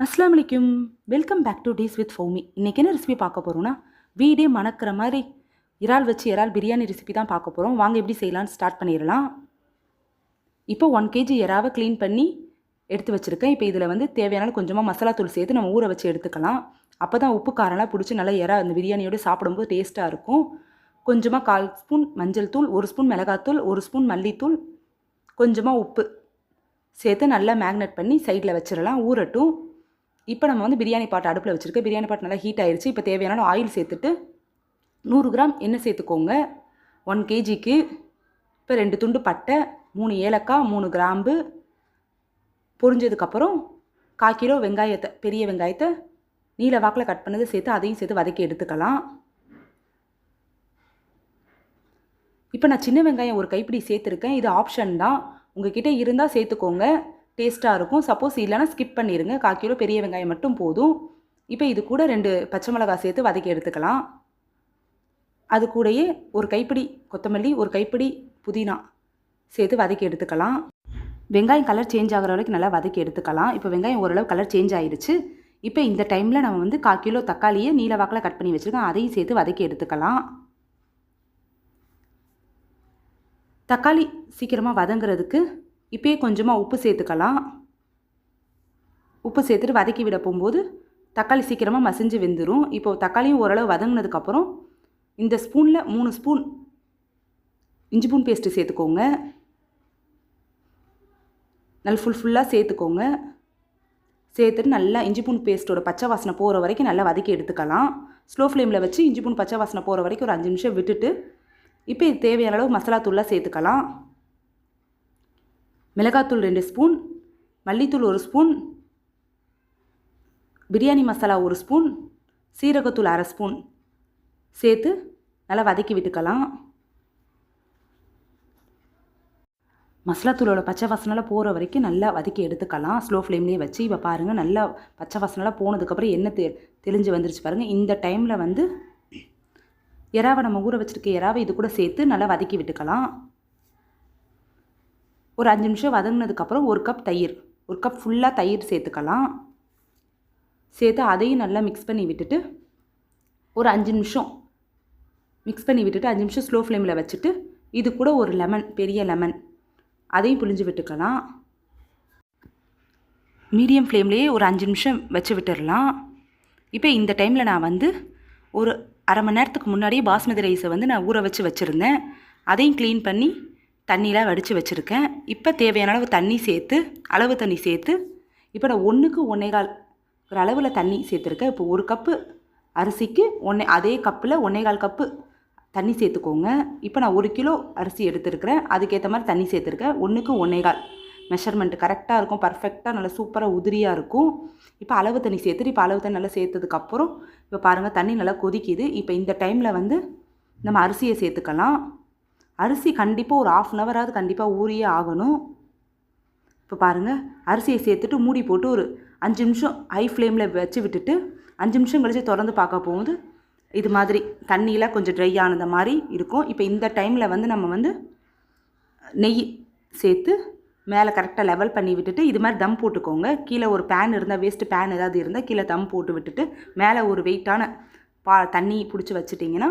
அஸ்ஸலாமு அலைக்கும். Welcome back to days with Fowmi. இன்றைக்கி என்ன ரெசிபி பார்க்க போகிறோன்னா, வீடே மணக்கிற மாதிரி இறால் வச்சு இறால் பிரியாணி ரெசிபி தான் பார்க்க போகிறோம். வாங்க எப்படி செய்யலான்னு ஸ்டார்ட் பண்ணிடலாம். இப்போ 1 kg இறாவை க்ளீன் பண்ணி எடுத்து வச்சுருக்கேன். இப்போ இதில் வந்து தேவையான கொஞ்சமாக மசாலா தூள் சேர்த்து நம்ம ஊற வச்சு எடுத்துக்கலாம். அப்போ தான் உப்பு காரம்லாம் பிடிச்சி நல்லா இறா அந்த பிரியாணியோடு சாப்பிடும்போது டேஸ்ட்டாக இருக்கும். கொஞ்சமாக 1/4 ஸ்பூன் மஞ்சள் தூள், 1 ஸ்பூன் மிளகாத்தூள், 1 ஸ்பூன் மல்லித்தூள், கொஞ்சமாக உப்பு சேர்த்து நல்லா மேக்னேட் பண்ணி சைடில் வச்சிடலாம், ஊறட்டும். இப்போ நம்ம வந்து பிரியாணி பாட் அடுப்பில் வச்சுருக்கேன். பிரியாணி பாட் நல்லா ஹீட் ஆயிடுச்சு. இப்போ தேவையான ஆயில் சேர்த்துட்டு 100 கிராம் எண்ணெய் சேர்த்துக்கோங்க 1 kgக்கு. இப்போ 2 துண்டு பட்டை, 3 ஏலக்காய், 3 கிராம்பு பொரிஞ்சதுக்கப்புறம் 1/4 கிலோ வெங்காயத்தை, பெரிய வெங்காயத்தை நீல வாக்கில் கட் பண்ணதை சேர்த்து அதையும் சேர்த்து வதக்கி எடுத்துக்கலாம். இப்போ நான் சின்ன வெங்காயம் ஒரு கைப்பிடி சேர்த்துருக்கேன். இது ஆப்ஷன் தான், உங்ககிட்ட இருந்தால் சேர்த்துக்கோங்க, டேஸ்ட்டாக இருக்கும். சப்போஸ் இல்லைனா ஸ்கிப் பண்ணிடுங்க. 1/4 கிலோ பெரிய வெங்காயம் மட்டும் போதும். இப்போ இது கூட 2 பச்சை மிளகாய் சேர்த்து வதக்கி எடுத்துக்கலாம். அது கூடயே ஒரு கைப்பிடி கொத்தமல்லி, ஒரு கைப்பிடி புதினா சேர்த்து வதக்கி எடுத்துக்கலாம். வெங்காயம் கலர் சேஞ்ச் ஆகிற வரைக்கும் நல்லா வதக்கி எடுத்துக்கலாம். இப்போ வெங்காயம் ஓரளவு கலர் சேஞ்ச் ஆகிடுச்சு. இப்போ இந்த டைமில் நம்ம வந்து 1/4 கிலோ தக்காளியை நீல வாக்கில் கட் பண்ணி வச்சுருக்கோம், அதையும் சேர்த்து வதக்கி எடுத்துக்கலாம். தக்காளி சீக்கிரமாக வதங்கிறதுக்கு இப்போயே கொஞ்சமாக உப்பு சேர்த்துக்கலாம். உப்பு சேர்த்துட்டு வதக்கி விட போகும்போது தக்காளி சீக்கிரமாக மசிஞ்சு வெந்துடும். இப்போது தக்காளியும் ஓரளவு வதங்கினதுக்கப்புறம் இந்த ஸ்பூனில் 3 ஸ்பூன் இஞ்சி பூண்டு பேஸ்ட்டு சேர்த்துக்கோங்க. நல்லா ஃபுல்லாக சேர்த்துக்கோங்க. சேர்த்துட்டு நல்லா இஞ்சி பூண்டு பேஸ்ட்டோட பச்சை வாசனை போகிற வரைக்கும் நல்லா வதக்கி எடுத்துக்கலாம். ஸ்லோ ஃப்ளேமில் வச்சு இஞ்சி பூண்டு பச்சை வாசனை போகிற வரைக்கும் ஒரு 5 நிமிஷம் விட்டுட்டு இப்போ இது தேவையான அளவு மசாலா தூளாக சேர்த்துக்கலாம். மிளகாத்தூள் 2 ஸ்பூன், மல்லித்தூள் 1 ஸ்பூன், பிரியாணி மசாலா 1 ஸ்பூன், சீரகத்தூள் 1/2 ஸ்பூன் சேர்த்து நல்லா வதக்கி விட்டுக்கலாம். மசாலா தூளோட பச்சை வாசனைலாம் போகிற வரைக்கும் நல்லா வதக்கி எடுத்துக்கலாம் ஸ்லோ ஃப்ளேம்லேயே வச்சு. இப்போ பாருங்கள், நல்லா பச்சை வாசனைலாம் போனதுக்கப்புறம் எண்ணெய் தெளிஞ்சு வந்துருச்சு பாருங்கள். இந்த டைமில் வந்து இறாவை நம்ம ஊற வச்சுருக்க இறாவை இது கூட சேர்த்து நல்லா வதக்கி விட்டுக்கலாம். ஒரு 5 நிமிஷம் வதங்கினதுக்கப்புறம் 1 கப் தயிர், 1 கப் ஃபுல்லாக தயிர் சேர்த்துக்கலாம். சேர்த்து அதையும் நல்லா மிக்ஸ் பண்ணி விட்டுட்டு ஒரு 5 நிமிஷம் மிக்ஸ் பண்ணி விட்டுட்டு 5 நிமிஷம் ஸ்லோ ஃப்ளேமில் வச்சுட்டு இது கூட ஒரு லெமன், பெரிய லெமன், அதையும் புழிஞ்சு விட்டுக்கலாம். மீடியம் ஃப்ளேம்லேயே ஒரு 5 நிமிஷம் வச்சு விட்டுடலாம். இப்போ இந்த டைமில் நான் வந்து ஒரு அரை மணி நேரத்துக்கு முன்னாடியே பாஸ்மதி ரைஸை வந்து நான் ஊற வச்சு வச்சுருந்தேன். அதையும் க்ளீன் பண்ணி தண்ணியெலாம் வடித்து வச்சுருக்கேன். இப்போ தேவையான அளவு தண்ணி சேர்த்து, அளவு தண்ணி சேர்த்து இப்போ நான் 1க்கு 1.25 ஒரு அளவில் தண்ணி சேர்த்துருக்கேன். இப்போ 1 கப்பு அரிசிக்கு அதே கப்பில் 1.25 கப்பு தண்ணி சேர்த்துக்கோங்க. இப்போ நான் 1 கிலோ அரிசி எடுத்துருக்கிறேன், அதுக்கேற்ற மாதிரி தண்ணி சேர்த்துருக்கேன். 1க்கு 1.25 மெஷர்மெண்ட் கரெக்டாக இருக்கும், பர்ஃபெக்டாக நல்லா சூப்பராக உதிரியாக இருக்கும். இப்போ அளவு தண்ணி சேர்த்துட்டு இப்போ அளவு தண்ணி நல்லா சேர்த்ததுக்கப்புறம் இப்போ பாருங்கள் தண்ணி நல்லா கொதிக்குது. இப்போ இந்த டைமில் வந்து நம்ம அரிசியை சேர்த்துக்கலாம். அரிசி கண்டிப்பாக ஒரு 1/2 ஹவராவது கண்டிப்பாக ஊறியே ஆகணும். இப்போ பாருங்கள், அரிசியை சேர்த்துட்டு மூடி போட்டு ஒரு 5 நிமிஷம் ஹை ஃப்ளேமில் வச்சு விட்டுட்டு 5 நிமிஷம் கழித்து திறந்து பார்க்க போகுது இது மாதிரி தண்ணியில் கொஞ்சம் ட்ரை ஆனது மாதிரி இருக்கும். இப்போ இந்த டைமில் வந்து நம்ம வந்து நெய் சேர்த்து மேலே கரெக்டாக லெவல் பண்ணி விட்டுட்டு இது மாதிரி தம் போட்டுக்கோங்க. கீழே ஒரு பேன் இருந்தால், வேஸ்ட்டு பேன் ஏதாவது இருந்தால் கீழே தம் போட்டு விட்டுட்டு மேலே ஒரு வெயிட்டான தண்ணி பிடிச்சி வச்சுட்டிங்கன்னா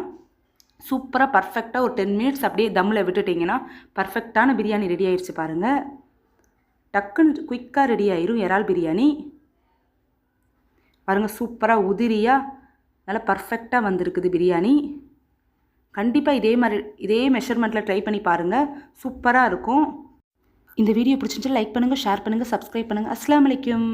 சூப்பராக பர்ஃபெக்டாக ஒரு 10 மினிட்ஸ் அப்படியே தம்மில் விட்டுட்டிங்கன்னா பர்ஃபெக்டான பிரியாணி ரெடி ஆயிடுச்சு பாருங்கள். டக்குன்னு குயிக்காக ரெடி ஆயிரும் இறால் பிரியாணி. பாருங்கள், சூப்பராக உதிரியாக நல்லா பர்ஃபெக்டாக வந்திருக்குது பிரியாணி. கண்டிப்பாக இதே மெஷர்மெண்ட்டில் ட்ரை பண்ணி பாருங்கள், சூப்பராக இருக்கும். இந்த வீடியோ பிடிச்சிருந்துச்சு லைக் பண்ணுங்கள், ஷேர் பண்ணுங்கள், சப்ஸ்கிரைப் பண்ணுங்கள். அஸ்ஸலாமு அலைக்கும்.